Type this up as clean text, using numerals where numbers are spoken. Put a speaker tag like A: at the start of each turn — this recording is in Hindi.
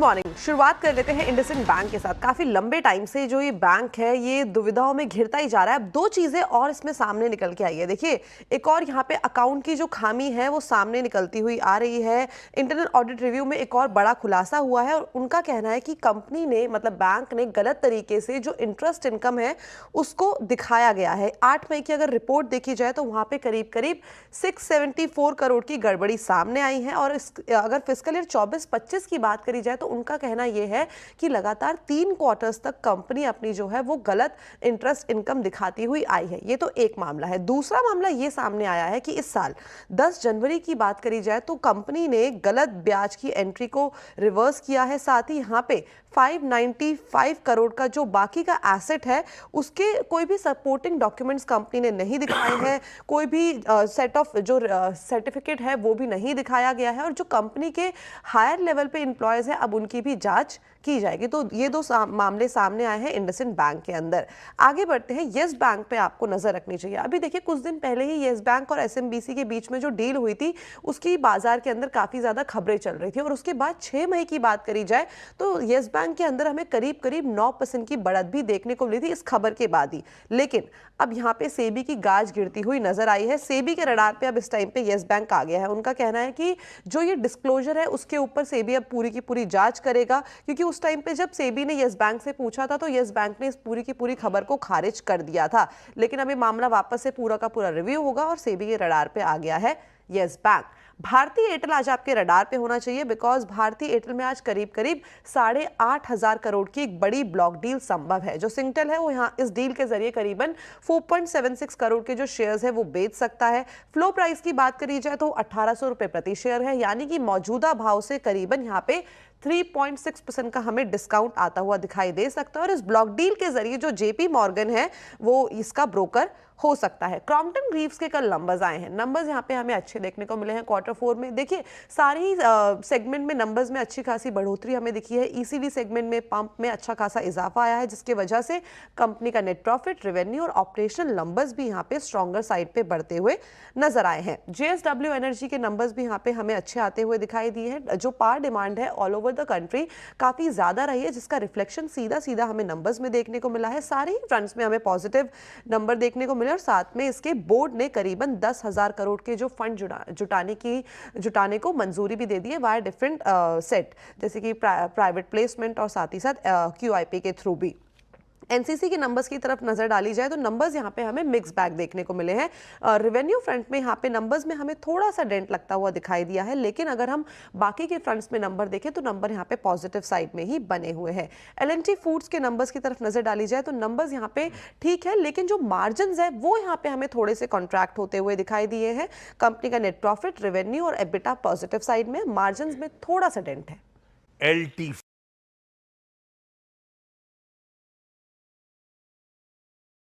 A: मॉर्निंग। शुरुआत कर लेते हैं इंडसइंड बैंक के साथ। काफी लंबे टाइम से जो ये बैंक है ये दुविधाओं में घिरता ही जा रहा है। अब दो चीजें और इसमें सामने निकल के आई है। देखिए, एक और यहाँ पे अकाउंट की जो खामी है वो सामने निकलती हुई आ रही है। इंटरनल ऑडिट रिव्यू में एक और बड़ा खुलासा हुआ है और उनका कहना है कि कंपनी ने मतलब बैंक ने गलत तरीके से जो इंटरेस्ट इनकम है उसको दिखाया गया है। 8 मई की अगर रिपोर्ट देखी जाए तो वहां पे करीब करीब 674 करोड़ की गड़बड़ी सामने आई है। और अगर फिस्कल ईयर 24-25 की बात करी जाए तो उनका कहना यह है कि लगातार 3 क्वार्टर्स तक कंपनी अपनी जो है वो गलत इंटरेस्ट इनकम दिखाती हुई आई है। ये तो एक मामला है। दूसरा मामला ये सामने आया है कि इस साल 10 जनवरी की बात करी जाए तो कंपनी ने गलत ब्याज की एंट्री को रिवर्स किया है। साथ ही यहाँ पे 595 करोड़ का जो बाकी का एसेट है उसके कोई भी सपोर्टिंग डॉक्यूमेंट्स कंपनी ने नहीं दिखाए हैं। कोई भी सेट ऑफ जो सर्टिफिकेट है वो भी नहीं दिखाया गया है। और जो कंपनी के हायर लेवल पे एम्प्लॉयज हैं अब उनकी भी जांच की जाएगी। तो ये दो मामले सामने आए हैं इंडसइंड बैंक के अंदर। आगे बढ़ते हैं, येस बैंक पे आपको नजर रखनी चाहिए। अभी देखिए, कुछ दिन पहले ही येस बैंक और एसएमबीसी के बीच में जो डील हुई थी उसकी बाजार के अंदर काफी ज्यादा खबरें चल रही थी। और उसके बाद 6 मई की बात करी जाए तो येस बैंक के अंदर हमें करीब करीब 9% की बढ़त भी देखने को मिली थी इस खबर के बाद ही। लेकिन अब यहाँ पे सेबी की गाज गिरती हुई नजर आई है। सेबी के रडार पे अब इस टाइम पे येस बैंक आ गया है। उनका कहना है कि जो ये डिस्क्लोजर है उसके ऊपर सेबी अब पूरी की पूरी जांच करेगा, क्योंकि उस टाइम पे जब सेबी ने येस बैंक से पूछा था तो येस बैंक ने इस पूरी की पूरी खबर को खारिज कर दिया था। लेकिन अब ये मामला वापस से पूरा का पूरा रिव्यू होगा और सेबी के रडार पे आ गया है येस बैंक। भारतीय एयरटेल आज आपके रडार पे होना चाहिए, बिकॉज भारतीय एयरटेल में आज करीब करीब 8,500 करोड़ की एक बड़ी ब्लॉक डील संभव है। जो सिंगटेल है वो यहाँ इस डील के जरिए करीबन 4.76 करोड़ के जो शेयर्स है वो बेच सकता है। फ्लो प्राइस की बात करी जाए तो 1800 रुपए प्रति शेयर है, यानी कि मौजूदा भाव से करीबन यहाँ पे 3.6% का हमें डिस्काउंट आता हुआ दिखाई दे सकता है। और इस ब्लॉक डील के जरिए जो जेपी मॉर्गन है वो इसका ब्रोकर हो सकता है। क्रॉम्पटन ग्रीव्स के कल नंबर्स आए हैं। नंबर्स यहाँ पे हमें अच्छे देखने को मिले हैं Q4 में। देखिए, सारी सेगमेंट में नंबर्स में अच्छी खासी बढ़ोतरी हमें दिखी है। ईसीडी सेगमेंट में पंप में अच्छा खासा इजाफा आया है, जिसकी वजह से कंपनी का नेट प्रॉफिट, रेवेन्यू और ऑपरेशनल नंबर्स भी यहाँ पे स्ट्रॉन्गर साइड पे बढ़ते हुए नजर आए हैं। जेएसडब्ल्यू एनर्जी के नंबर्स भी यहाँ पे हमें अच्छे आते हुए दिखाई दिए हैं। जो पावर डिमांड है ऑल ओवर द कंट्री काफी ज्यादा रही है, जिसका रिफ्लेक्शन सीधा सीधा हमें नंबर्स में देखने को मिला है। सारे ही फ्रंट्स में हमें पॉजिटिव नंबर देखने को मिले और साथ में इसके बोर्ड ने करीबन 10,000 करोड़ के जो फंड जुटाने को मंजूरी भी दे दी है वाया डिफरेंट सेट, जैसे कि प्राइवेट प्लेसमेंट और साथ ही साथ क्यूआईपी के थ्रू भी। एनसीसी के नंबर्स की तरफ नजर डाली जाए तो नंबर्स यहाँ पे हमें मिक्स बैग देखने को मिले हैं। रेवेन्यू फ्रंट में यहाँ पे नंबर्स में हमें थोड़ा सा डेंट लगता हुआ दिखाई दिया है, लेकिन अगर हम बाकी के फ्रंट्स में नंबर देखें तो नंबर यहाँ पे पॉजिटिव साइड में ही बने हुए हैं। एलएनटी फूड्स के नंबर्स की तरफ नजर डाली जाए तो नंबर्स यहाँ पे ठीक है, लेकिन जो मार्जिन है वो यहाँ पे हमें थोड़े से कॉन्ट्रैक्ट होते हुए दिखाई दिए हैं। कंपनी का नेट प्रॉफिट, रेवेन्यू और एबिटा पॉजिटिव साइड में, मार्जिन में थोड़ा सा डेंट है।
B: LT